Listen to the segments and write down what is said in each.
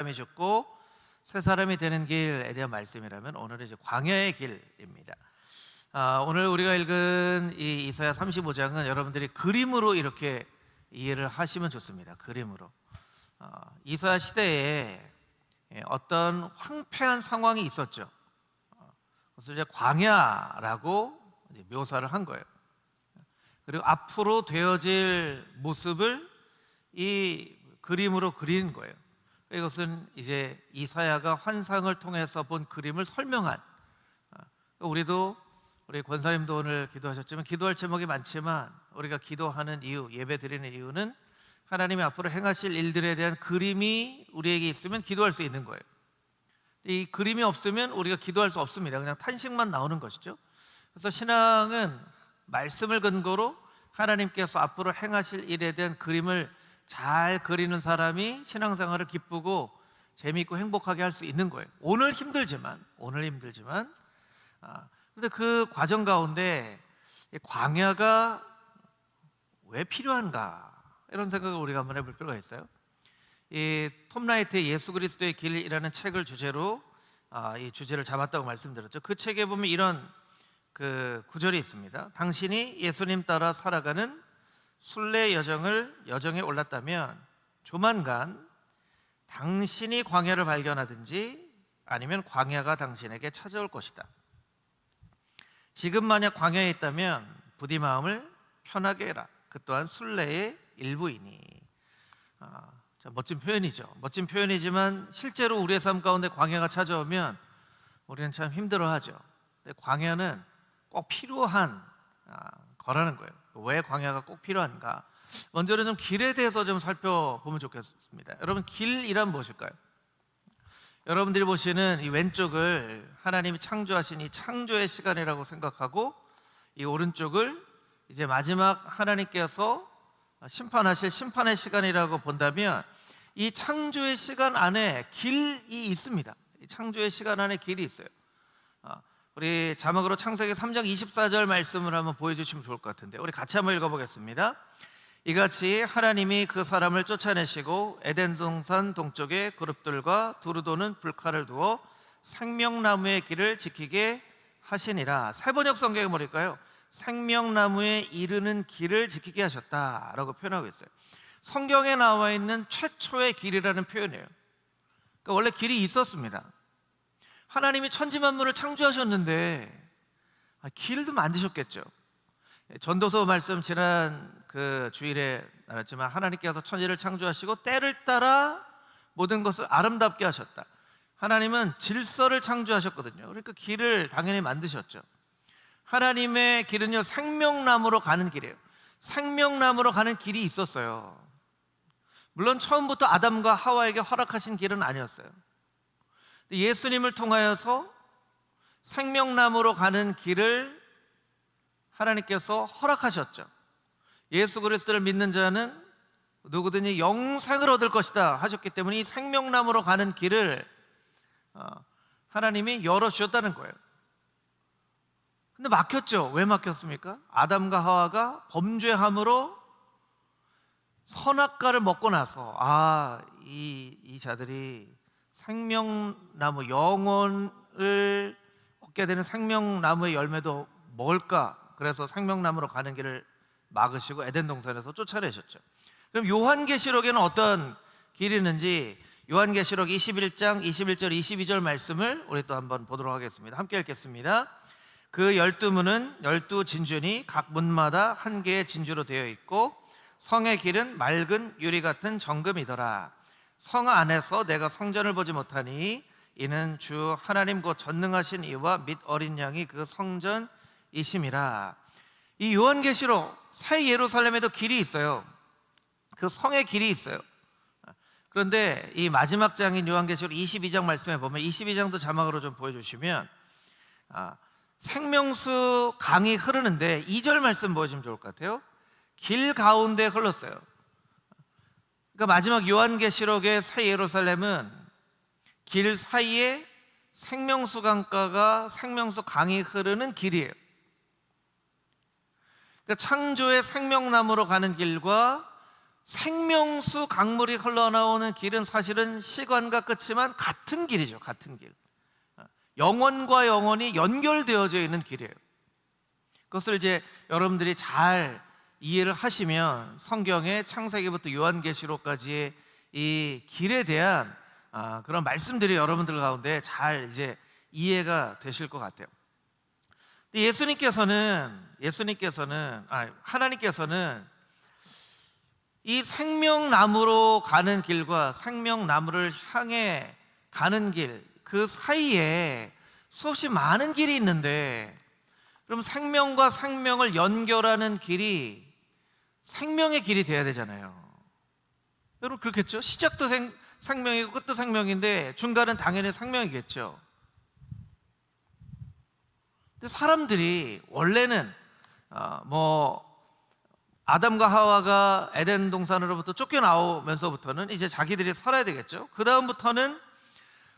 사람이 죽고 새 사람이 되는 길에 대한 말씀이라면 오늘은 이제 광야의 길입니다. 오늘 우리가 읽은 이 이사야 35장은 여러분들이 그림으로 이렇게 이해를 하시면 좋습니다. 그림으로. 이사야 시대에 어떤 황폐한 상황이 있었죠. 그래서 이제 광야라고 이제 묘사를 한 거예요. 그리고 앞으로 되어질 모습을 이 그림으로 그린 거예요. 이것은 이제 이사야가 환상을 통해서 본 그림을 설명한, 우리 권사님도 오늘 기도하셨지만 기도할 제목이 많지만 우리가 기도하는 이유, 예배 드리는 이유는 하나님이 앞으로 행하실 일들에 대한 그림이 우리에게 있으면 기도할 수 있는 거예요. 이 그림이 없으면 우리가 기도할 수 없습니다. 그냥 탄식만 나오는 것이죠. 그래서 신앙은 말씀을 근거로 하나님께서 앞으로 행하실 일에 대한 그림을 잘 그리는 사람이 신앙생활을 기쁘고 재미있고 행복하게 할 수 있는 거예요. 오늘 힘들지만 그런데 그 과정 가운데 광야가 왜 필요한가, 이런 생각을 우리가 한번 해볼 필요가 있어요. 이 톰 라이트의 예수 그리스도의 길이라는 책을 주제로 이 주제를 잡았다고 말씀드렸죠. 그 책에 보면 이런 그 구절이 있습니다. 당신이 예수님 따라 살아가는 순례 여정에 올랐다면 조만간 당신이 광야를 발견하든지 아니면 광야가 당신에게 찾아올 것이다. 지금 만약 광야에 있다면 부디 마음을 편하게 해라. 그 또한 순례의 일부이니. 멋진 표현이죠. 멋진 표현이지만 실제로 우리의 삶 가운데 광야가 찾아오면 우리는 참 힘들어하죠. 근데 광야는 꼭 필요한 거라는 거예요. 왜 광야가 꼭 필요한가? 먼저는 좀 길에 대해서 좀 살펴보면 좋겠습니다. 여러분, 길이란 무엇일까요? 여러분들이 보시는 이 왼쪽을 하나님이 창조하신 이 창조의 시간이라고 생각하고, 이 오른쪽을 이제 마지막 하나님께서 심판하실 심판의 시간이라고 본다면, 이 창조의 시간 안에 길이 있습니다. 이 창조의 시간 안에 길이 있어요. 우리 자막으로 창세기 3장 24절 말씀을 한번 보여주시면 좋을 것 같은데, 우리 같이 한번 읽어보겠습니다. 이같이 하나님이 그 사람을 쫓아내시고 에덴 동산 동쪽에 그룹들과 두루 도는 불칼을 두어 생명나무의 길을 지키게 하시니라. 세번역 성경에 뭐랄까요? 생명나무에 이르는 길을 지키게 하셨다라고 표현하고 있어요. 성경에 나와 있는 최초의 길이라는 표현이에요. 그러니까 원래 길이 있었습니다. 하나님이 천지만물을 창조하셨는데 길도 만드셨겠죠. 전도서 말씀 지난 그 주일에 나눴지만, 하나님께서 천지를 창조하시고 때를 따라 모든 것을 아름답게 하셨다. 하나님은 질서를 창조하셨거든요. 그러니까 길을 당연히 만드셨죠. 하나님의 길은요, 생명나무로 가는 길이에요. 생명나무로 가는 길이 있었어요. 물론 처음부터 아담과 하와에게 허락하신 길은 아니었어요. 예수님을 통하여서 생명나무로 가는 길을 하나님께서 허락하셨죠. 예수 그리스도를 믿는 자는 누구든지 영생을 얻을 것이다 하셨기 때문에 이 생명나무로 가는 길을 하나님이 열어주셨다는 거예요. 근데 막혔죠. 왜 막혔습니까? 아담과 하와가 범죄함으로 선악과를 먹고 나서 이 자들이 생명나무, 영혼을 얻게 되는 생명나무의 열매도 먹을까? 그래서 생명나무로 가는 길을 막으시고 에덴 동산에서 쫓아내셨죠. 그럼 요한계시록에는 어떤 길이 있는지 요한계시록 21장 21절 22절 말씀을 우리 또 한번 보도록 하겠습니다. 함께 읽겠습니다. 그 12문은 12진주니 각 문마다 한 개의 진주로 되어 있고 성의 길은 맑은 유리 같은 정금이더라. 성 안에서 내가 성전을 보지 못하니 이는 주 하나님 곧 전능하신 이와 및 어린 양이 그 성전이심이라. 이 요한계시록 새 예루살렘에도 길이 있어요. 그 성의 길이 있어요. 그런데 이 마지막 장인 요한계시록 22장 말씀에 보면, 22장도 자막으로 좀 보여주시면 생명수 강이 흐르는데 2절 말씀 보여주면 좋을 것 같아요. 길 가운데 흘렀어요. 그러니까 마지막 요한계시록의 새 예루살렘은 길 사이에 생명수 강가가, 생명수 강이 흐르는 길이에요. 그러니까 창조의 생명나무로 가는 길과 생명수 강물이 흘러나오는 길은 사실은 시간과 끝이지만 같은 길이죠. 같은 길. 영혼과 영혼이 연결되어져 있는 길이에요. 그것을 이제 여러분들이 잘 이해를 하시면 성경의 창세기부터 요한계시록까지의 이 길에 대한 그런 말씀들이 여러분들 가운데 잘 이제 이해가 되실 것 같아요. 하나님께서는 이 생명나무로 가는 길과 생명나무를 향해 가는 길, 그 사이에 수없이 많은 길이 있는데, 그럼 생명과 생명을 연결하는 길이 생명의 길이 돼야 되잖아요. 여러분 그렇겠죠? 시작도 생명이고 끝도 생명인데 중간은 당연히 생명이겠죠. 근데 사람들이 원래는 아담과 하와가 에덴 동산으로부터 쫓겨나오면서부터는 이제 자기들이 살아야 되겠죠. 그 다음부터는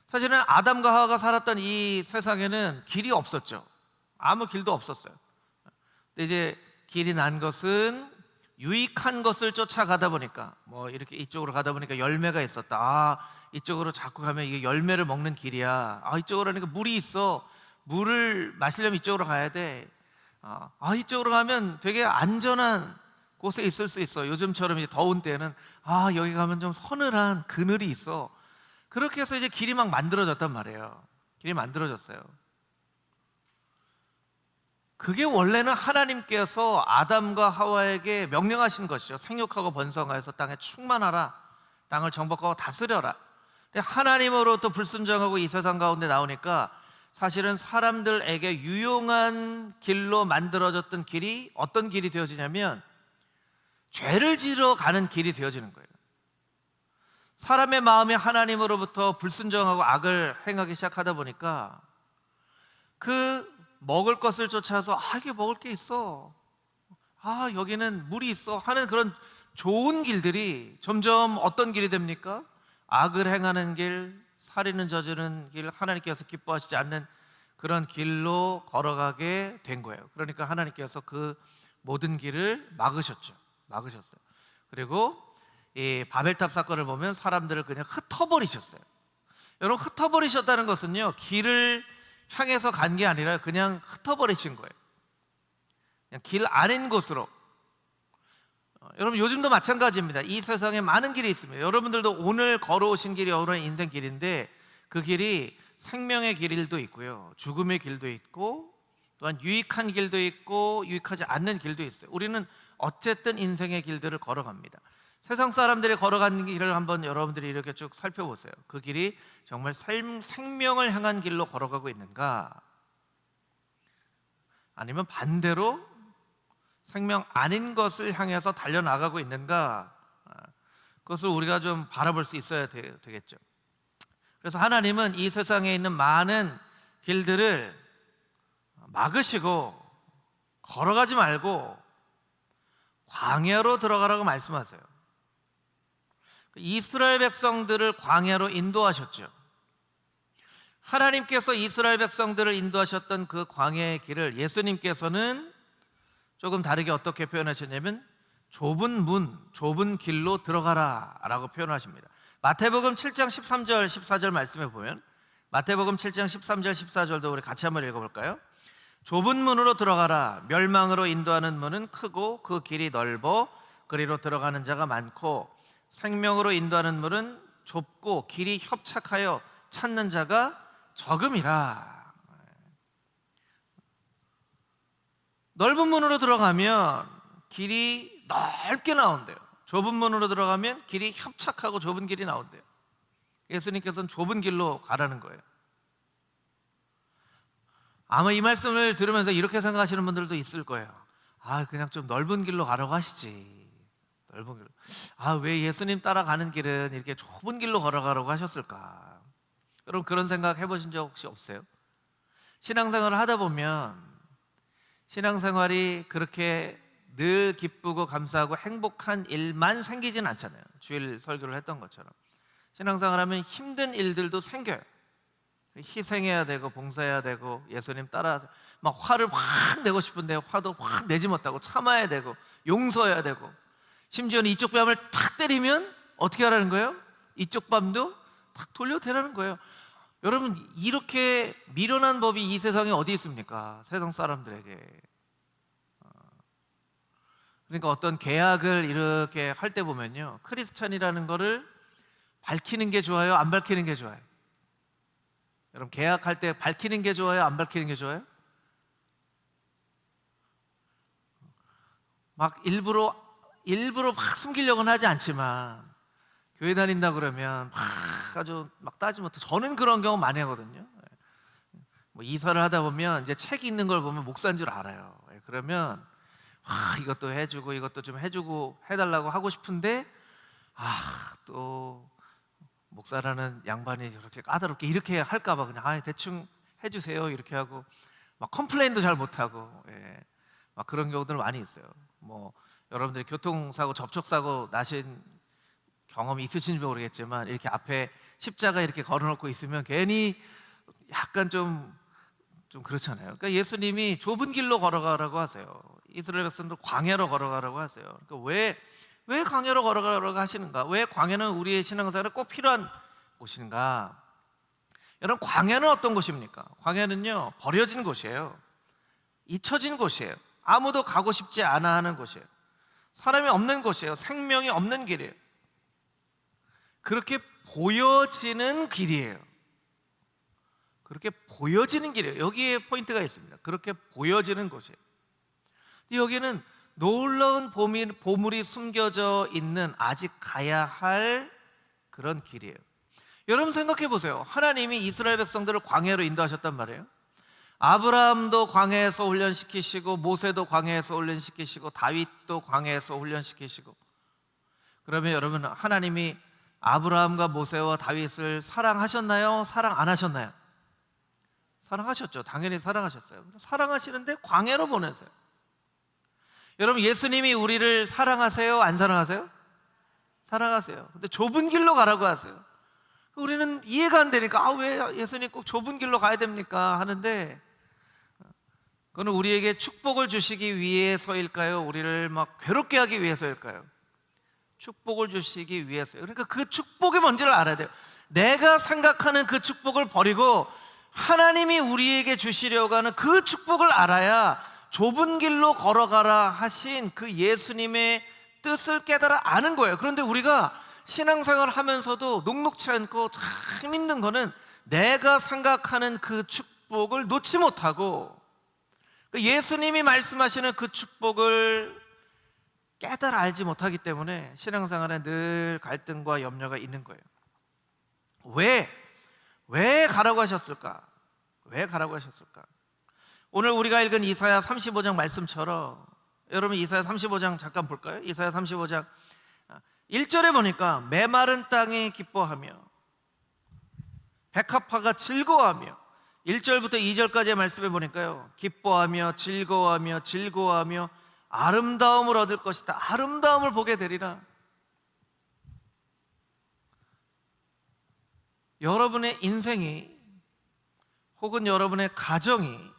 사실은 아담과 하와가 살았던 이 세상에는 길이 없었죠. 아무 길도 없었어요. 근데 이제 길이 난 것은 유익한 것을 쫓아가다 보니까, 이렇게 이쪽으로 가다 보니까 열매가 있었다. 이쪽으로 자꾸 가면 이게 열매를 먹는 길이야. 이쪽으로 하니까 물이 있어. 물을 마시려면 이쪽으로 가야 돼. 이쪽으로 가면 되게 안전한 곳에 있을 수 있어. 요즘처럼 이제 더운 때는 여기 가면 좀 서늘한 그늘이 있어. 그렇게 해서 이제 길이 막 만들어졌단 말이에요. 길이 만들어졌어요. 그게 원래는 하나님께서 아담과 하와에게 명령하신 것이죠. 생육하고 번성하여서 땅에 충만하라. 땅을 정복하고 다스려라. 근데 하나님으로부터 불순종하고 이 세상 가운데 나오니까 사실은 사람들에게 유용한 길로 만들어졌던 길이 어떤 길이 되어지냐면 죄를 지러 가는 길이 되어지는 거예요. 사람의 마음이 하나님으로부터 불순종하고 악을 행하기 시작하다 보니까 그 먹을 것을 쫓아서 이게 먹을 게 있어, 여기는 물이 있어 하는 그런 좋은 길들이 점점 어떤 길이 됩니까? 악을 행하는 길, 살인을 저지르는 길, 하나님께서 기뻐하시지 않는 그런 길로 걸어가게 된 거예요. 그러니까 하나님께서 그 모든 길을 막으셨어요. 그리고 이 바벨탑 사건을 보면 사람들을 그냥 흩어버리셨어요. 여러분, 흩어버리셨다는 것은요, 길을 향해서 간 게 아니라 그냥 흩어버리신 거예요. 그냥 길 아닌 곳으로. 여러분, 요즘도 마찬가지입니다. 이 세상에 많은 길이 있습니다. 여러분들도 오늘 걸어오신 길이 오늘 인생 길인데 그 길이 생명의 길도 있고요, 죽음의 길도 있고, 또한 유익한 길도 있고 유익하지 않는 길도 있어요. 우리는 어쨌든 인생의 길들을 걸어갑니다. 세상 사람들이 걸어가는 길을 한번 여러분들이 이렇게 쭉 살펴보세요. 그 길이 정말 생명을 향한 길로 걸어가고 있는가, 아니면 반대로 생명 아닌 것을 향해서 달려나가고 있는가, 그것을 우리가 좀 바라볼 수 있어야 되겠죠. 그래서 하나님은 이 세상에 있는 많은 길들을 막으시고 걸어가지 말고 광야로 들어가라고 말씀하세요. 이스라엘 백성들을 광야로 인도하셨죠. 하나님께서 이스라엘 백성들을 인도하셨던 그 광야의 길을 예수님께서는 조금 다르게 어떻게 표현하셨냐면 좁은 문, 좁은 길로 들어가라 라고 표현하십니다. 마태복음 7장 13절 14절 말씀에 보면, 마태복음 7장 13절 14절도 우리 같이 한번 읽어볼까요? 좁은 문으로 들어가라. 멸망으로 인도하는 문은 크고 그 길이 넓어 그리로 들어가는 자가 많고, 생명으로 인도하는 문은 좁고 길이 협착하여 찾는 자가 적음이라. 넓은 문으로 들어가면 길이 넓게 나온대요. 좁은 문으로 들어가면 길이 협착하고 좁은 길이 나온대요. 예수님께서는 좁은 길로 가라는 거예요. 아마 이 말씀을 들으면서 이렇게 생각하시는 분들도 있을 거예요. 그냥 좀 넓은 길로 가라고 하시지. 넓은 길로. 왜 예수님 따라가는 길은 이렇게 좁은 길로 걸어가라고 하셨을까? 여러분, 그런 생각 해보신 적 혹시 없어요? 신앙생활을 하다 보면 신앙생활이 그렇게 늘 기쁘고 감사하고 행복한 일만 생기진 않잖아요. 주일 설교를 했던 것처럼 신앙생활하면 힘든 일들도 생겨요. 희생해야 되고 봉사해야 되고 예수님 따라 막 화를 확 내고 싶은데 화도 확 내지 못하고 참아야 되고 용서해야 되고, 심지어는 이쪽 뺨을 탁 때리면 어떻게 하라는 거예요? 이쪽 뺨도 탁 돌려대라는 거예요. 여러분, 이렇게 미련한 법이 이 세상에 어디 있습니까? 세상 사람들에게. 그러니까 어떤 계약을 이렇게 할 때 보면요, 크리스찬이라는 거를 밝히는 게 좋아요, 안 밝히는 게 좋아요? 여러분, 계약할 때 밝히는 게 좋아요, 안 밝히는 게 좋아요? 막 일부러 막 숨기려고는 하지 않지만, 교회 다닌다 그러면 막 아주 막 따지면, 저는 그런 경우 많이 하거든요. 뭐 이사를 하다 보면 이제 책이 있는 걸 보면 목사인 줄 알아요. 그러면 이것도 해주고 이것도 좀 해주고 해달라고 하고 싶은데, 또 목사라는 양반이 저렇게 까다롭게 이렇게 할까봐 그냥 대충 해주세요 이렇게 하고, 막 컴플레인도 잘 못하고, 막 그런 경우들 많이 있어요. 뭐 여러분들이 교통사고, 접촉사고 나신 경험이 있으신지 모르겠지만, 이렇게 앞에 십자가 이렇게 걸어놓고 있으면 괜히 약간 좀 그렇잖아요. 그러니까 예수님이 좁은 길로 걸어가라고 하세요. 이스라엘 백성들 광야로 걸어가라고 하세요. 그러니까 왜 광야로 걸어가라고 하시는가? 왜 광야는 우리의 신앙생활에 꼭 필요한 곳인가? 여러분, 광야는 어떤 곳입니까? 광야는요, 버려진 곳이에요. 잊혀진 곳이에요. 아무도 가고 싶지 않아 하는 곳이에요. 사람이 없는 곳이에요. 생명이 없는 길이에요. 그렇게 보여지는 길이에요. 그렇게 보여지는 길이에요. 여기에 포인트가 있습니다. 그렇게 보여지는 곳이에요. 여기는 놀라운 보물이 숨겨져 있는, 아직 가야 할 그런 길이에요. 여러분 생각해 보세요. 하나님이 이스라엘 백성들을 광야로 인도하셨단 말이에요. 아브라함도 광야에서 훈련시키시고, 모세도 광야에서 훈련시키시고, 다윗도 광야에서 훈련시키시고. 그러면 여러분, 하나님이 아브라함과 모세와 다윗을 사랑하셨나요? 사랑 안 하셨나요? 사랑하셨죠. 당연히 사랑하셨어요. 사랑하시는데 광야로 보내세요. 여러분, 예수님이 우리를 사랑하세요? 안 사랑하세요? 사랑하세요. 근데 좁은 길로 가라고 하세요. 우리는 이해가 안 되니까, 왜 예수님 꼭 좁은 길로 가야 됩니까? 하는데, 그거는 우리에게 축복을 주시기 위해서일까요? 우리를 막 괴롭게 하기 위해서일까요? 축복을 주시기 위해서요. 그러니까 그 축복의 뭔지를 알아야 돼요. 내가 생각하는 그 축복을 버리고 하나님이 우리에게 주시려고 하는 그 축복을 알아야 좁은 길로 걸어가라 하신 그 예수님의 뜻을 깨달아 아는 거예요. 그런데 우리가 신앙생활을 하면서도 녹록치 않고 참 힘든 거는, 내가 생각하는 그 축복을 놓지 못하고 예수님이 말씀하시는 그 축복을 깨달아 알지 못하기 때문에 신앙생활에 늘 갈등과 염려가 있는 거예요. 왜 가라고 하셨을까? 왜 가라고 하셨을까? 오늘 우리가 읽은 이사야 35장 말씀처럼, 여러분 이사야 35장 잠깐 볼까요? 이사야 35장 1절에 보니까 메마른 땅이 기뻐하며 백합화가 즐거워하며, 1절부터 2절까지의 말씀에 보니까요, 기뻐하며 즐거워하며 아름다움을 얻을 것이다. 아름다움을 보게 되리라. 여러분의 인생이, 혹은 여러분의 가정이,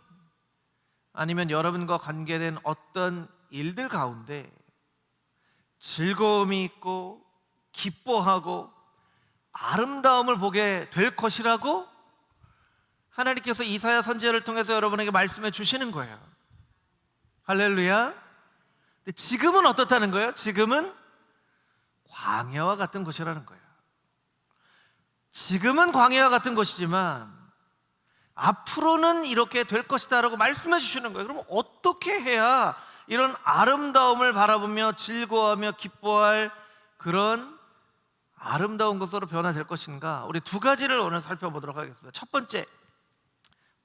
아니면 여러분과 관계된 어떤 일들 가운데 즐거움이 있고 기뻐하고 아름다움을 보게 될 것이라고 하나님께서 이사야 선지자를 통해서 여러분에게 말씀해 주시는 거예요. 할렐루야. 근데 지금은 어떻다는 거예요? 지금은 광야와 같은 곳이라는 거예요. 지금은 광야와 같은 곳이지만 앞으로는 이렇게 될 것이다 라고 말씀해 주시는 거예요. 그럼 어떻게 해야 이런 아름다움을 바라보며 즐거워하며 기뻐할 그런 아름다운 것으로 변화될 것인가? 우리 두 가지를 오늘 살펴보도록 하겠습니다. 첫 번째,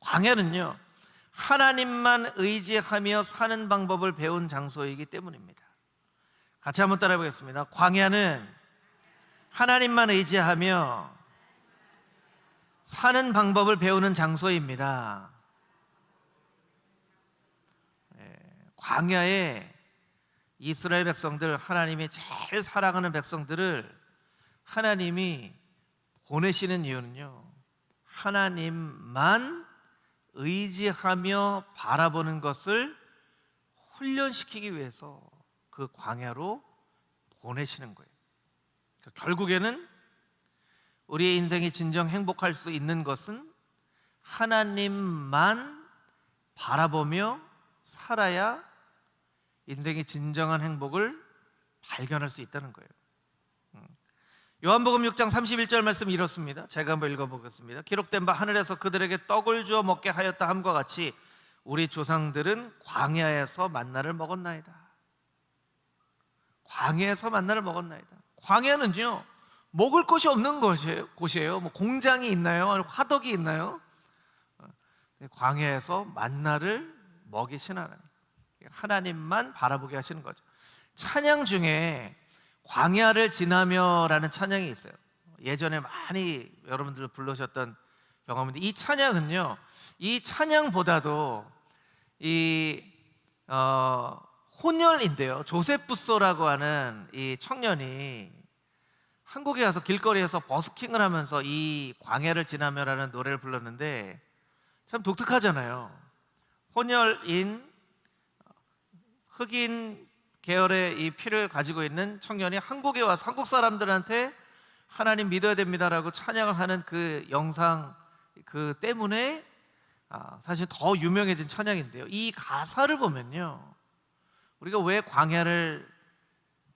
광야는요, 하나님만 의지하며 사는 방법을 배운 장소이기 때문입니다. 같이 한번 따라해 보겠습니다. 광야는 하나님만 의지하며 사는 방법을 배우는 장소입니다. 광야에 이스라엘 백성들, 하나님이 제일 사랑하는 백성들을 하나님이 보내시는 이유는요, 하나님만 의지하며 바라보는 것을 훈련시키기 위해서 그 광야로 보내시는 거예요. 그러니까 결국에는 우리의 인생이 진정 행복할 수 있는 것은 하나님만 바라보며 살아야 인생의 진정한 행복을 발견할 수 있다는 거예요. 요한복음 6장 31절 말씀 이렇습니다. 제가 한번 읽어보겠습니다. 기록된 바 하늘에서 그들에게 떡을 주어 먹게 하였다 함과 같이 우리 조상들은 광야에서 만나를 먹었나이다. 광야에서 만나를 먹었나이다. 광야는요, 먹을 것이 없는 곳이에요. 뭐 공장이 있나요? 화덕이 있나요? 광야에서 만나를 먹이신 하나님만 바라보게 하시는 거죠. 찬양 중에 광야를 지나며라는 찬양이 있어요. 예전에 많이 여러분들 부르셨던 경험인데, 이 찬양은요, 이 찬양보다도 혼혈인데요, 조셉 부소라고 하는 이 청년이 한국에 가서 길거리에서 버스킹을 하면서 이 광야를 지나며라는 노래를 불렀는데 참 독특하잖아요. 혼혈인 흑인 계열의 이 피를 가지고 있는 청년이 한국에 와서 한국 사람들한테 하나님 믿어야 됩니다라고 찬양을 하는 그 영상 그 때문에 사실 더 유명해진 찬양인데요, 이 가사를 보면요, 우리가 왜 광야를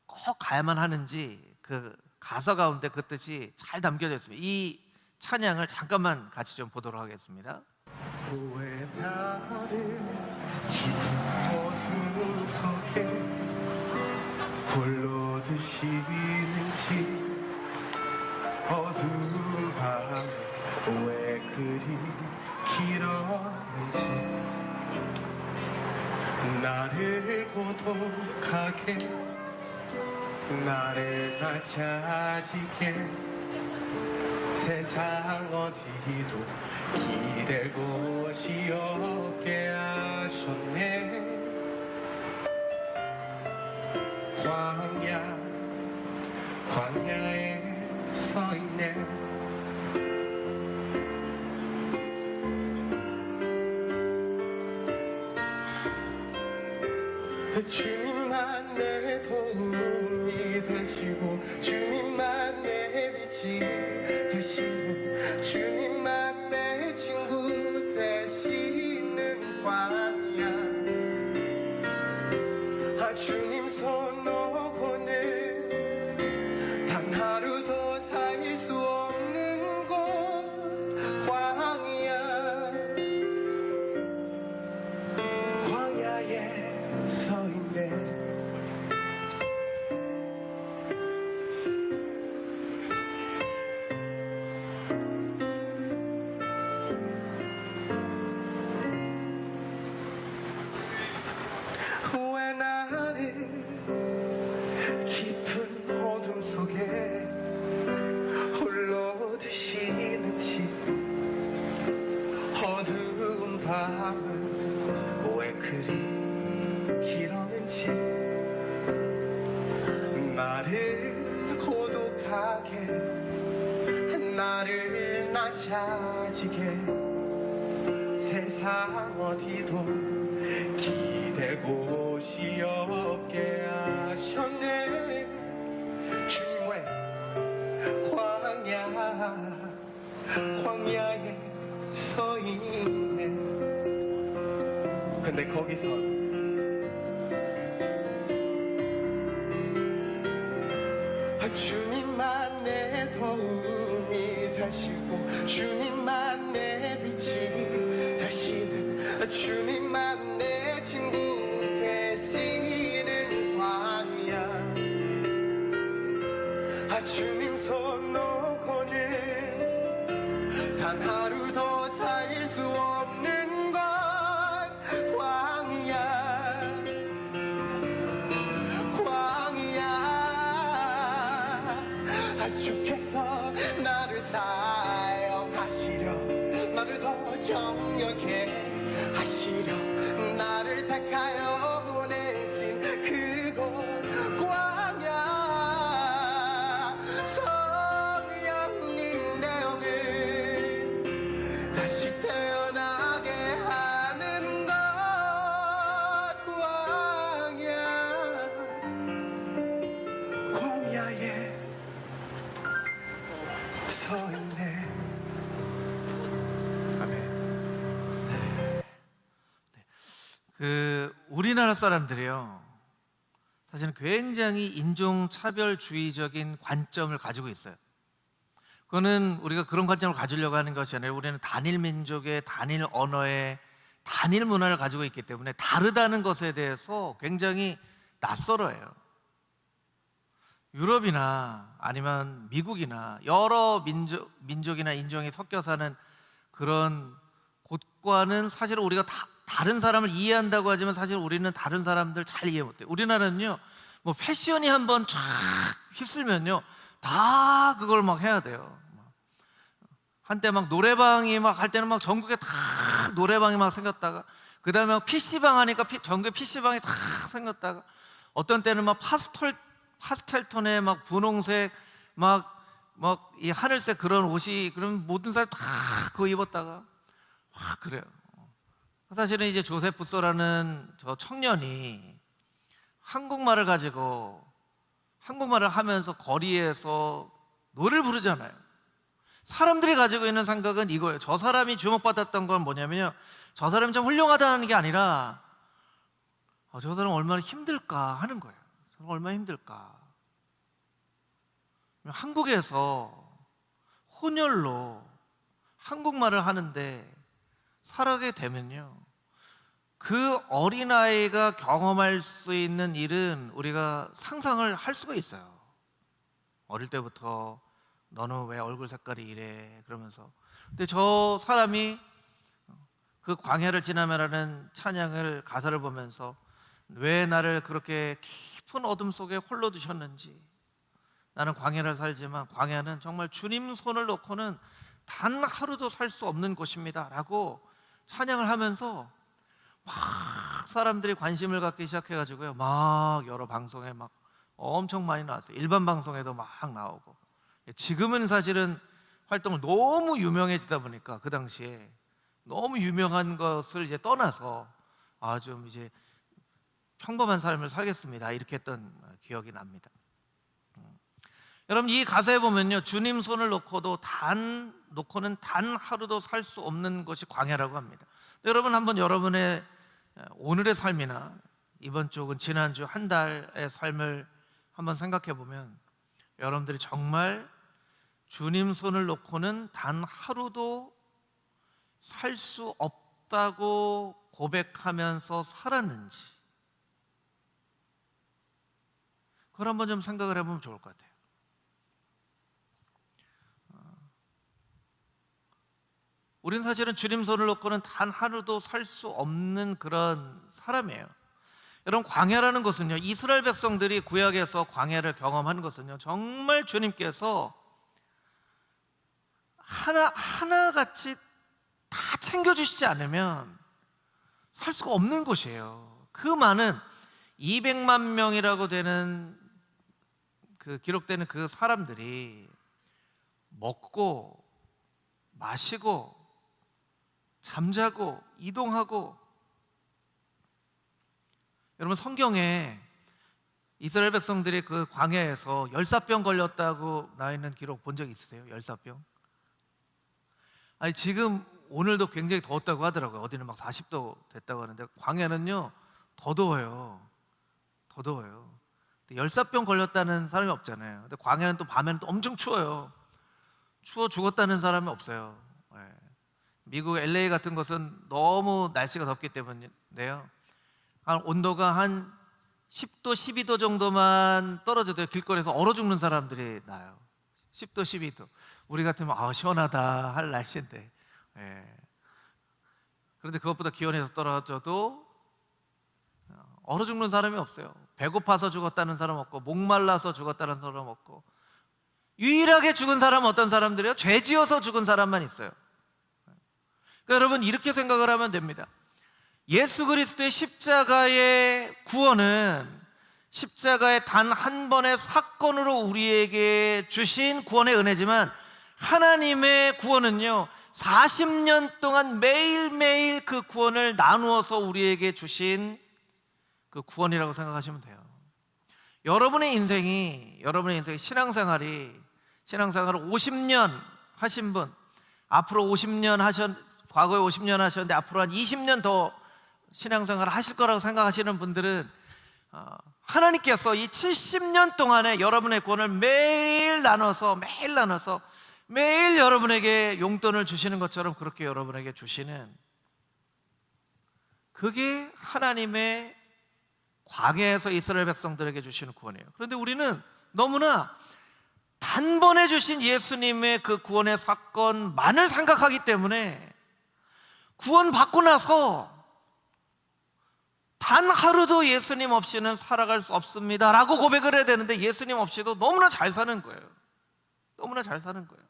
꼭 가야만 하는지 그 가사 가운데 그 뜻이 잘 담겨져 있습니다. 이 찬양을 잠깐만 같이 좀 보도록 하겠습니다. 왜 나를 깊은 어둠 속에 홀로 두시는지, 어두운 밤 왜 그리 길었는지, 나를 고독하게 나를 낮아지게 세상 어디도 기댈 곳이 없게 하셨네. 광야에 서 있네. 주님만 내 도움이 되시고 주님만 내 빛이 되시는, 주님만 내 친구 되시는 광야. 주님 손 놓고는 단 하루도 살 수 없는 곳 광야. 광야에 서 있네. 왜 나를 깊은 어둠 속에 홀로 두시는지, 어두운 밤은 왜 그리 길었는지, 나를 고독하게 나를 낮아지게 세상 어디도 기댈 곳이 없게 하셨네. 주님 왜 광야에 서 있네. 근데 거기서 주님만 내 도움이 되시고 주님만 내 빛이 되시는, 주님만 내 친구 되시는 광야. 주님 손 놓고는 단 하루도 살 수 없는 것 광야. 주께서 나를 사용하시려, 나를 더 정력해 하시려, 나를 택하여 보내신 그곳 광야. 성령님 내 영을 다시 태어나게 하는 것 광야. 우리나라 사람들이요, 사실은 굉장히 인종차별주의적인 관점을 가지고 있어요. 그거는 우리가 그런 관점을 가지려고 하는 것이 아니라 우리는 단일 민족의 단일 언어의 단일 문화를 가지고 있기 때문에 다르다는 것에 대해서 굉장히 낯설어해요. 유럽이나 아니면 미국이나 여러 민족이나 인종이 섞여 사는 그런 곳과는 사실 우리가 다른 사람을 이해한다고 하지만 사실 우리는 다른 사람들 잘 이해 못해요. 우리나라는요, 뭐 패션이 한번 쫙 휩쓸면요 다 그걸 막 해야 돼요. 한때 막 노래방이 막 할 때는 막 전국에 다 노래방이 막 생겼다가, 그 다음에 PC방 하니까 전국에 PC방이 다 생겼다가, 어떤 때는 막 파스텔 톤의 막 분홍색 막 이 하늘색 그런 옷이, 그런 모든 사람 다 그거 입었다가 와 그래요. 사실은 이제 조세프 부소라는 저 청년이 한국말을 가지고 한국말을 하면서 거리에서 노래를 부르잖아요. 사람들이 가지고 있는 생각은 이거예요. 저 사람이 주목받았던 건 뭐냐면요, 저 사람이 참 훌륭하다는 게 아니라 저 사람 얼마나 힘들까 하는 거예요. 저 사람 얼마나 힘들까. 한국에서 혼혈로 한국말을 하는데 살아가게 되면요, 그 어린아이가 경험할 수 있는 일은 우리가 상상을 할 수가 있어요. 어릴 때부터 너는 왜 얼굴 색깔이 이래 그러면서, 근데 저 사람이 그 광야를 지나며라는 찬양을 가사를 보면서 왜 나를 그렇게 깊은 어둠 속에 홀로 두셨는지, 나는 광야를 살지만 광야는 정말 주님 손을 놓고는 단 하루도 살 수 없는 곳입니다 라고 찬양을 하면서 막 사람들이 관심을 갖기 시작해가지고요, 막 여러 방송에 막 엄청 많이 나왔어요. 일반 방송에도 막 나오고. 지금은 사실은 활동을 너무 유명해지다 보니까 그 당시에 너무 유명한 것을 이제 떠나서 좀 이제 평범한 삶을 살겠습니다 이렇게 했던 기억이 납니다. 여러분, 이 가사에 보면요, 주님 손을 놓고는 단 하루도 살 수 없는 것이 광야라고 합니다. 여러분, 한번 여러분의 오늘의 삶이나 이번 주 혹은 지난주 한 달의 삶을 한번 생각해 보면 여러분들이 정말 주님 손을 놓고는 단 하루도 살 수 없다고 고백하면서 살았는지, 그걸 한번 좀 생각을 해보면 좋을 것 같아요. 우린 사실은 주님 손을 놓고는 단 하루도 살 수 없는 그런 사람이에요. 여러분, 광야라는 것은요, 이스라엘 백성들이 구약에서 광야를 경험하는 것은요, 정말 주님께서 하나같이 다 챙겨주시지 않으면 살 수가 없는 곳이에요. 그 많은 200만 명이라고 되는 그 기록되는 그 사람들이 먹고 마시고 잠자고 이동하고, 여러분, 성경에 이스라엘 백성들이 그 광야에서 열사병 걸렸다고 나와 있는 기록 본 적 있으세요? 열사병? 아니, 지금 오늘도 굉장히 더웠다고 하더라고요. 어디는 막 40도 됐다고 하는데 광야는요 더 더워요. 더 더워요. 열사병 걸렸다는 사람이 없잖아요. 근데 광야는 또 밤에는 또 엄청 추워요. 추워 죽었다는 사람이 없어요. 미국 LA 같은 것은 너무 날씨가 덥기 때문인데요, 온도가 한 10도, 12도 정도만 떨어져도 길거리에서 얼어 죽는 사람들이 나요. 10도, 12도. 우리 같으면 시원하다 할 날씨인데, 그런데 그것보다 기온이 더 떨어져도 얼어 죽는 사람이 없어요. 배고파서 죽었다는 사람 없고, 목말라서 죽었다는 사람 없고, 유일하게 죽은 사람은 어떤 사람들이요? 죄 지어서 죽은 사람만 있어요. 그러니까 여러분, 이렇게 생각을 하면 됩니다. 예수 그리스도의 십자가의 구원은 십자가의 단 한 번의 사건으로 우리에게 주신 구원의 은혜지만, 하나님의 구원은요 40년 동안 매일매일 그 구원을 나누어서 우리에게 주신 그 구원이라고 생각하시면 돼요. 여러분의 인생이 신앙생활을 50년 하신 분, 앞으로 50년 과거에 50년 하셨는데 앞으로 한 20년 더 신앙생활을 하실 거라고 생각하시는 분들은 하나님께서 이 70년 동안에 여러분의 구원을 매일 나눠서 매일 여러분에게 용돈을 주시는 것처럼 그렇게 여러분에게 주시는, 그게 하나님의 광야에서 이스라엘 백성들에게 주시는 구원이에요. 그런데 우리는 너무나 단번에 주신 예수님의 그 구원의 사건만을 생각하기 때문에 구원 받고 나서 단 하루도 예수님 없이는 살아갈 수 없습니다 라고 고백을 해야 되는데, 예수님 없이도 너무나 잘 사는 거예요. 너무나 잘 사는 거예요.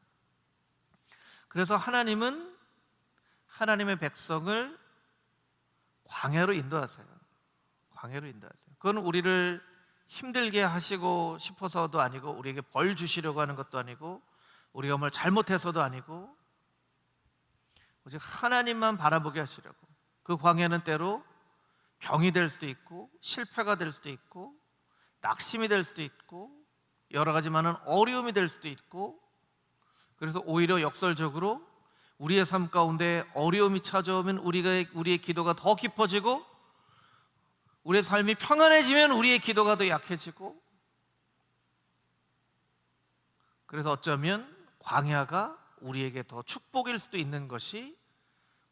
그래서 하나님은 하나님의 백성을 광야로 인도하세요. 광야로 인도하세요. 그건 우리를 힘들게 하시고 싶어서도 아니고, 우리에게 벌 주시려고 하는 것도 아니고, 우리가 뭘 잘못해서도 아니고, 오직 하나님만 바라보게 하시려고. 그 광야는 때로 병이 될 수도 있고, 실패가 될 수도 있고, 낙심이 될 수도 있고, 여러 가지 많은 어려움이 될 수도 있고, 그래서 오히려 역설적으로 우리의 삶 가운데 어려움이 찾아오면 우리의 기도가 더 깊어지고, 우리의 삶이 평안해지면 우리의 기도가 더 약해지고, 그래서 어쩌면 광야가 우리에게 더 축복일 수도 있는 것이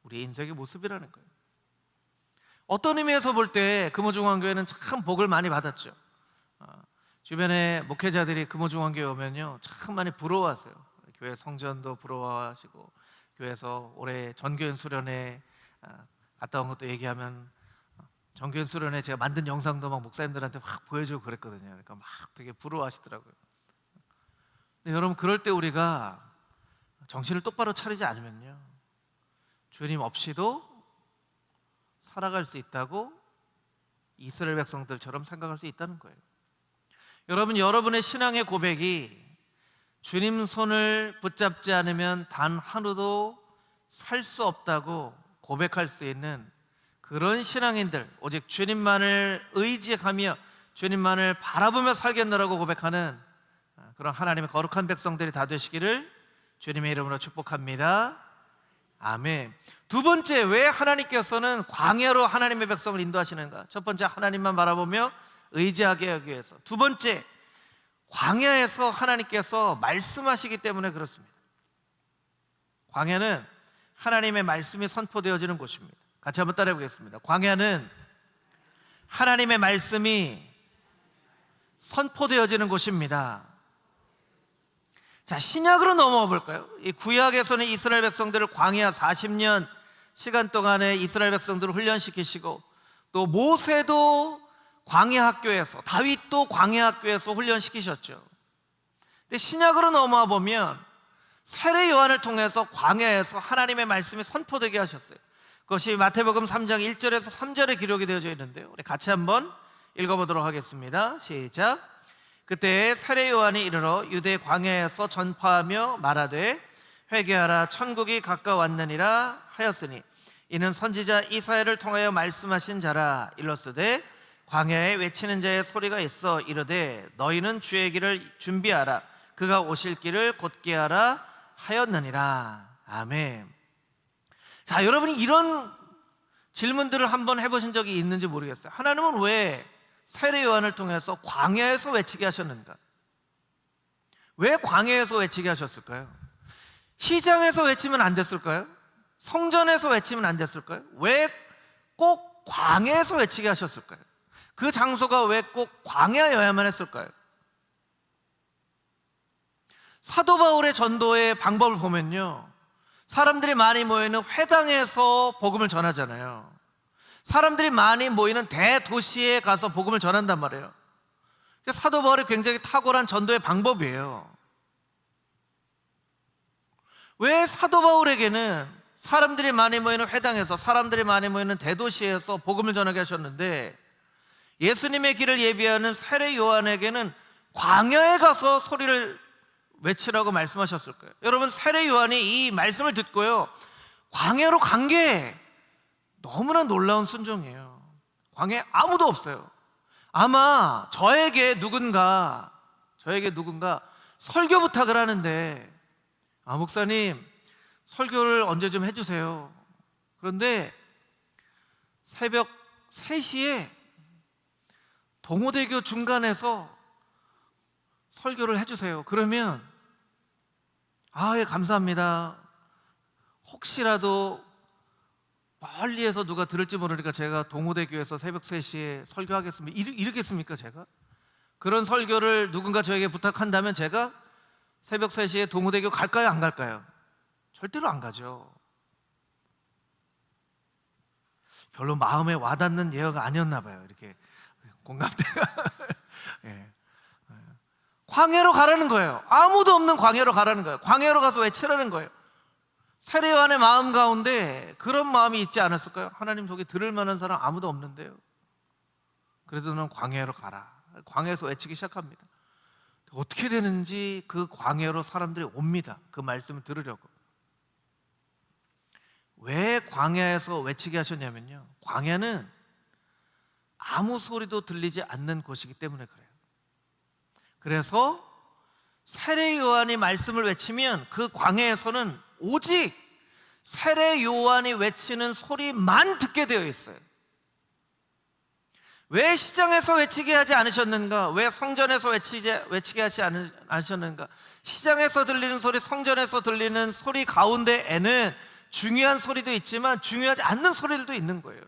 우리의 인생의 모습이라는 거예요. 어떤 의미에서 볼 때 금호중앙교회는 참 복을 많이 받았죠. 주변에 목회자들이 금호중앙교회 오면요, 참 많이 부러워하세요. 교회 성전도 부러워하시고, 교회에서 올해 전교연 수련회 갔다 온 것도 얘기하면, 전교연 수련회 제가 만든 영상도 막 목사님들한테 확 보여주고 그랬거든요. 그러니까 막 되게 부러워하시더라고요. 근데 여러분, 그럴 때 우리가 정신을 똑바로 차리지 않으면요, 주님 없이도 살아갈 수 있다고 이스라엘 백성들처럼 생각할 수 있다는 거예요. 여러분, 여러분의 신앙의 고백이 주님 손을 붙잡지 않으면 단 하루도 살 수 없다고 고백할 수 있는 그런 신앙인들, 오직 주님만을 의지하며 주님만을 바라보며 살겠노라고 고백하는 그런 하나님의 거룩한 백성들이 다 되시기를 주님의 이름으로 축복합니다. 아멘. 두 번째, 왜 하나님께서는 광야로 하나님의 백성을 인도하시는가? 첫 번째, 하나님만 바라보며 의지하게 하기 위해서. 두 번째, 광야에서 하나님께서 말씀하시기 때문에 그렇습니다. 광야는 하나님의 말씀이 선포되어지는 곳입니다. 같이 한번 따라해 보겠습니다. 광야는 하나님의 말씀이 선포되어지는 곳입니다. 자, 신약으로 넘어와 볼까요? 이 구약에서는 이스라엘 백성들을 광야 40년 시간 동안에 이스라엘 백성들을 훈련시키시고, 또 모세도 광야 학교에서, 다윗도 광야 학교에서 훈련시키셨죠. 근데 신약으로 넘어와 보면 세례 요한을 통해서 광야에서 하나님의 말씀이 선포되게 하셨어요. 그것이 마태복음 3장 1절에서 3절에 기록이 되어져 있는데요, 우리 같이 한번 읽어보도록 하겠습니다. 시작. 그때 세례 요한이 이르러 유대 광야에서 전파하며 말하되 회개하라, 천국이 가까웠느니라 하였으니, 이는 선지자 이사야를 통하여 말씀하신 자라. 일러스되 광야에 외치는 자의 소리가 있어 이르되 너희는 주의 길을 준비하라, 그가 오실 길을 곧게 하라 하였느니라. 아멘. 자, 여러분이 이런 질문들을 한번 해보신 적이 있는지 모르겠어요. 하나님은 왜 세례 요한을 통해서 광야에서 외치게 하셨는가? 왜 광야에서 외치게 하셨을까요? 시장에서 외치면 안 됐을까요? 성전에서 외치면 안 됐을까요? 왜 꼭 광야에서 외치게 하셨을까요? 그 장소가 왜 꼭 광야여야만 했을까요? 사도 바울의 전도의 방법을 보면요, 사람들이 많이 모이는 회당에서 복음을 전하잖아요. 사람들이 많이 모이는 대도시에 가서 복음을 전한단 말이에요. 사도 바울이 굉장히 탁월한 전도의 방법이에요. 왜 사도 바울에게는 사람들이 많이 모이는 회당에서, 사람들이 많이 모이는 대도시에서 복음을 전하게 하셨는데, 예수님의 길을 예비하는 세례 요한에게는 광야에 가서 소리를 외치라고 말씀하셨을까요? 여러분, 세례 요한이 이 말씀을 듣고요, 광야로 간 게 너무나 놀라운 순종이에요. 광야에 아무도 없어요. 아마 저에게 누군가 설교 부탁을 하는데, 목사님 설교를 언제 좀 해주세요. 그런데 새벽 3시에 동호대교 중간에서 설교를 해주세요. 그러면 예, 감사합니다. 혹시라도 멀리에서 누가 들을지 모르니까 제가 동호대교에서 새벽 3시에 설교하겠습니다. 이러겠습니까 제가? 그런 설교를 누군가 저에게 부탁한다면 제가 새벽 3시에 동호대교 갈까요 안 갈까요? 절대로 안 가죠. 별로 마음에 와닿는 예화가 아니었나 봐요. 이렇게 공감대가. 예. 광야로 가라는 거예요. 아무도 없는 광야로 가라는 거예요. 광야로 가서 외치라는 거예요. 세례 요한의 마음 가운데 그런 마음이 있지 않았을까요? 하나님 속에 들을 만한 사람 아무도 없는데요. 그래도 넌 광야로 가라. 광야에서 외치기 시작합니다. 어떻게 되는지 그 광야로 사람들이 옵니다. 그 말씀을 들으려고. 왜 광야에서 외치게 하셨냐면요, 광야는 아무 소리도 들리지 않는 곳이기 때문에 그래요. 그래서 세례 요한이 말씀을 외치면 그 광야에서는 오직 세례 요한이 외치는 소리만 듣게 되어 있어요. 왜 시장에서 외치게 하지 않으셨는가? 왜 성전에서 외치게 하지 않으셨는가? 시장에서 들리는 소리, 성전에서 들리는 소리 가운데에는 중요한 소리도 있지만 중요하지 않는 소리들도 있는 거예요.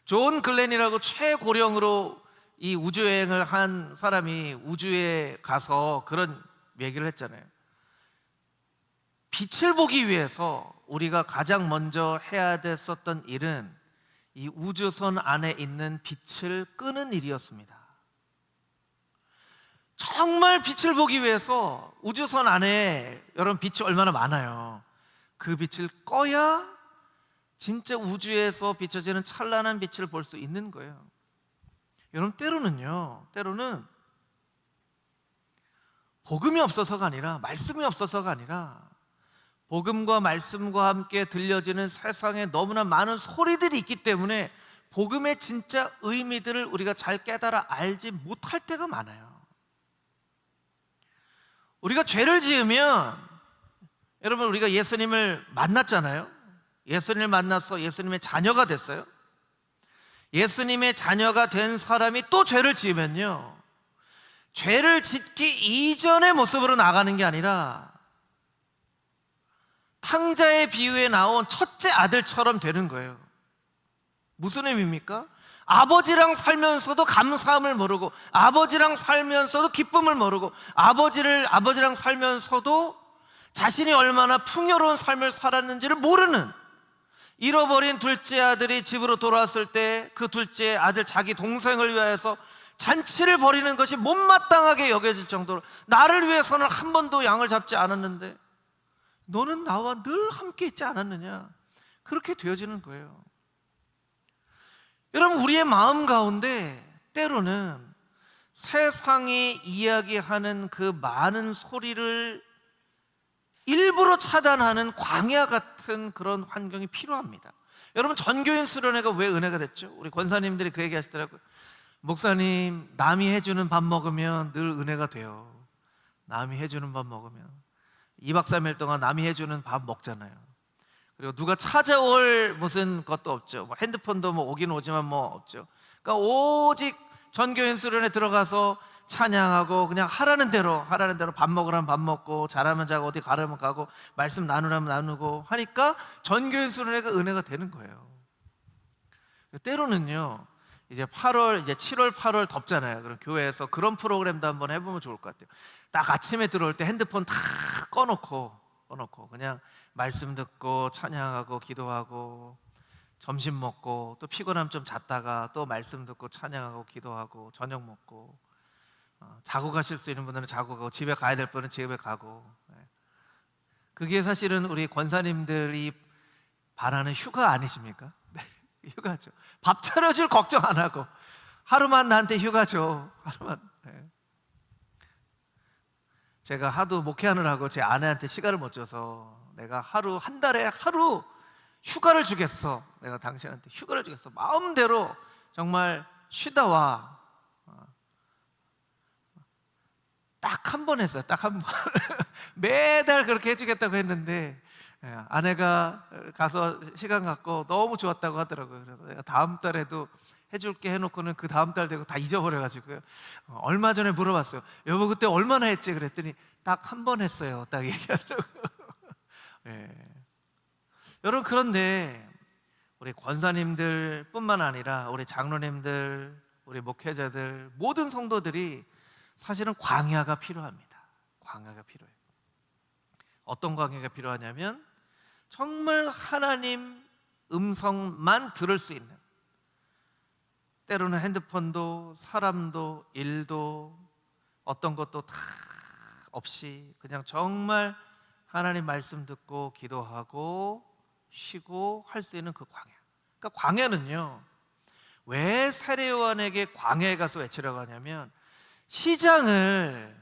존 글렌이라고 최고령으로 이 우주여행을 한 사람이 우주에 가서 그런 얘기를 했잖아요. 빛을 보기 위해서 우리가 가장 먼저 해야 됐었던 일은 이 우주선 안에 있는 빛을 끄는 일이었습니다. 정말 빛을 보기 위해서 우주선 안에 여러분 빛이 얼마나 많아요. 그 빛을 꺼야 진짜 우주에서 비춰지는 찬란한 빛을 볼 수 있는 거예요. 여러분 때로는 복음이 없어서가 아니라, 말씀이 없어서가 아니라 복음과 말씀과 함께 들려지는 세상에 너무나 많은 소리들이 있기 때문에 복음의 진짜 의미들을 우리가 잘 깨달아 알지 못할 때가 많아요. 우리가 죄를 지으면, 여러분 우리가 예수님을 만났잖아요. 예수님을 만나서 예수님의 자녀가 됐어요. 예수님의 자녀가 된 사람이 또 죄를 지으면요, 죄를 짓기 이전의 모습으로 나가는 게 아니라 탕자의 비유에 나온 첫째 아들처럼 되는 거예요. 무슨 의미입니까? 아버지랑 살면서도 감사함을 모르고, 아버지랑 살면서도 기쁨을 모르고, 아버지랑 살면서도 자신이 얼마나 풍요로운 삶을 살았는지를 모르는, 잃어버린 둘째 아들이 집으로 돌아왔을 때 그 둘째 아들 자기 동생을 위하여서 잔치를 벌이는 것이 못마땅하게 여겨질 정도로, 나를 위해서는 한 번도 양을 잡지 않았는데 너는 나와 늘 함께 있지 않았느냐, 그렇게 되어지는 거예요. 여러분 우리의 마음 가운데 때로는 세상이 이야기하는 그 많은 소리를 일부러 차단하는 광야 같은 그런 환경이 필요합니다. 여러분 전교인 수련회가 왜 은혜가 됐죠? 우리 권사님들이 그 얘기 하시더라고요. 목사님, 남이 해주는 밥 먹으면 늘 은혜가 돼요. 남이 해주는 밥 먹으면 2박 3일 동안 남이 해주는 밥 먹잖아요. 그리고 누가 찾아올 무슨 것도 없죠. 뭐 핸드폰도 뭐 오긴 오지만 뭐 없죠. 그러니까 오직 전교인 수련회 들어가서 찬양하고 그냥 하라는 대로 밥 먹으라면 밥 먹고, 자라면 자고, 어디 가라면 가고, 말씀 나누라면 나누고 하니까 전교인 수련회가 은혜가 되는 거예요. 때로는요, 이제 7월 8월 덥잖아요. 그럼 교회에서 그런 프로그램도 한번 해보면 좋을 것 같아요. 딱 아침에 들어올 때 핸드폰 다 꺼놓고 그냥 말씀 듣고 찬양하고 기도하고, 점심 먹고 또 피곤하면 좀 잤다가 또 말씀 듣고 찬양하고 기도하고, 저녁 먹고, 자고 가실 수 있는 분들은 자고 가고, 집에 가야 될 분은 집에 가고. 그게 사실은 우리 권사님들이 바라는 휴가 아니십니까? 네, 휴가죠. 밥 차려줄 걱정 안 하고 하루만 나한테 휴가 줘, 하루만. 네. 제가 하도 목회하느라고 제 아내한테 시간을 못 줘서 내가 한 달에 하루 휴가를 주겠어, 내가 당신한테 휴가를 주겠어, 마음대로 정말 쉬다 와. 딱 한 번 했어요. 딱 한 번. 매달 그렇게 해주겠다고 했는데 예, 아내가 가서 시간 갖고 너무 좋았다고 하더라고요. 그래서 내가 다음 달에도 해줄게 해놓고는 그 다음 달 되고 다 잊어버려가지고요. 얼마 전에 물어봤어요. 여보 그때 얼마나 했지? 그랬더니 딱 한 번 했어요. 딱 얘기하더라고요. 예. 여러분 그런데 우리 권사님들 뿐만 아니라 우리 장로님들, 우리 목회자들, 모든 성도들이 사실은 광야가 필요합니다. 광야가 필요해요. 어떤 광야가 필요하냐면 정말 하나님 음성만 들을 수 있는, 때로는 핸드폰도 사람도 일도 어떤 것도 다 없이 그냥 정말 하나님 말씀 듣고 기도하고 쉬고 할 수 있는 그 광야. 그러니까 광야는요, 왜 세례요한에게 광야에 가서 외치라고 하냐면 시장을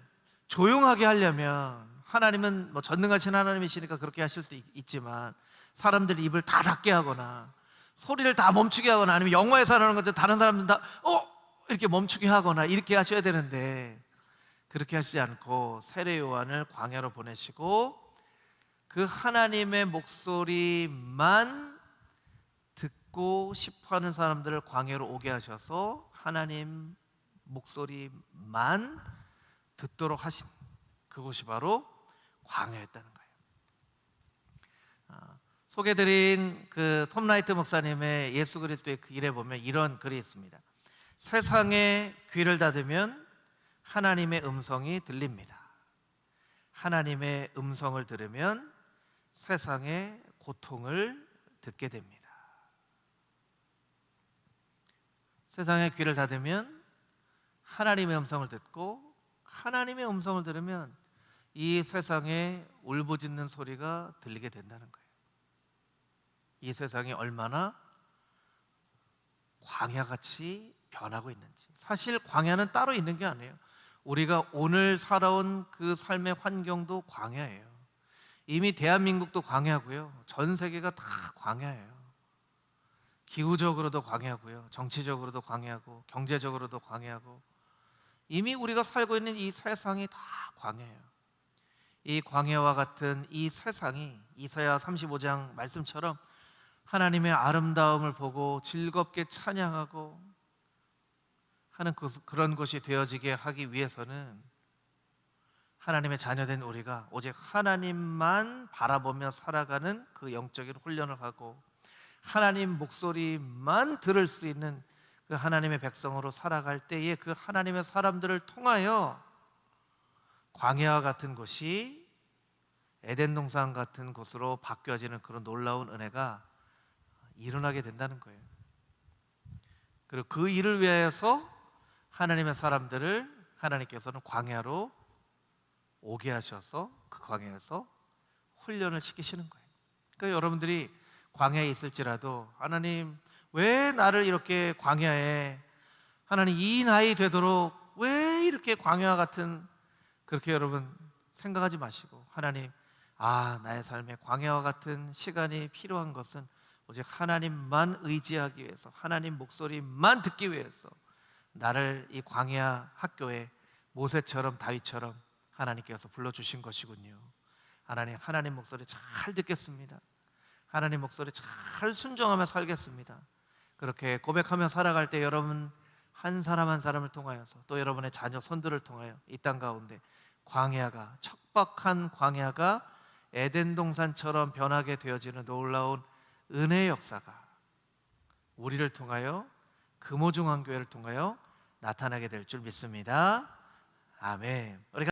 조용하게 하려면, 하나님은 뭐 전능하신 하나님이시니까 그렇게 하실 수도 있지만 사람들 입을 다 닫게 하거나 소리를 다 멈추게 하거나 아니면 영화에서 하는 것들 다른 사람들은 다 이렇게 멈추게 하거나 이렇게 하셔야 되는데 그렇게 하시지 않고 세례 요한을 광야로 보내시고 그 하나님의 목소리만 듣고 싶어하는 사람들을 광야로 오게 하셔서 하나님 목소리만 듣도록 하신 그곳이 바로 광야였다는 거예요. 소개드린 그 톰 라이트 목사님의 예수 그리스도의 그 길에 보면 이런 글이 있습니다. 세상의 귀를 닫으면 하나님의 음성이 들립니다. 하나님의 음성을 들으면 세상의 고통을 듣게 됩니다. 세상의 귀를 닫으면 하나님의 음성을 듣고 하나님의 음성을 들으면 이 세상에 울부짖는 소리가 들리게 된다는 거예요. 이 세상이 얼마나 광야같이 변하고 있는지. 사실 광야는 따로 있는 게 아니에요. 우리가 오늘 살아온 그 삶의 환경도 광야예요. 이미 대한민국도 광야고요, 전 세계가 다 광야예요. 기후적으로도 광야고요, 정치적으로도 광야고, 경제적으로도 광야고, 이미 우리가 살고 있는 이 세상이 다 광야예요. 이 광야와 같은 이 세상이 이사야 35장 말씀처럼 하나님의 아름다움을 보고 즐겁게 찬양하고 하는 그런 것이 되어지게 하기 위해서는 하나님의 자녀된 우리가 오직 하나님만 바라보며 살아가는 그 영적인 훈련을 하고 하나님 목소리만 들을 수 있는 그 하나님의 백성으로 살아갈 때에 그 하나님의 사람들을 통하여 광야와 같은 곳이 에덴 동산 같은 곳으로 바뀌어지는 그런 놀라운 은혜가 일어나게 된다는 거예요. 그리고 그 일을 위해서 하나님의 사람들을 하나님께서는 광야로 오게 하셔서 그 광야에서 훈련을 시키시는 거예요. 그러니까 여러분들이 광야에 있을지라도 하나님 왜 나를 이렇게 광야에, 하나님 이 나이 되도록 왜 이렇게 광야 같은, 그렇게 여러분 생각하지 마시고 하나님, 나의 삶에 광야와 같은 시간이 필요한 것은 오직 하나님만 의지하기 위해서, 하나님 목소리만 듣기 위해서 나를 이 광야 학교에 모세처럼 다윗처럼 하나님께서 불러주신 것이군요. 하나님 목소리 잘 듣겠습니다. 하나님 목소리 잘 순종하며 살겠습니다. 그렇게 고백하며 살아갈 때 여러분 한 사람 한 사람을 통하여서 또 여러분의 자녀 손들을 통하여 이 땅 가운데 광야가, 척박한 광야가 에덴 동산처럼 변하게 되어지는 놀라운 은혜의 역사가 우리를 통하여, 금오중앙교회를 통하여 나타나게 될 줄 믿습니다. 아멘. 우리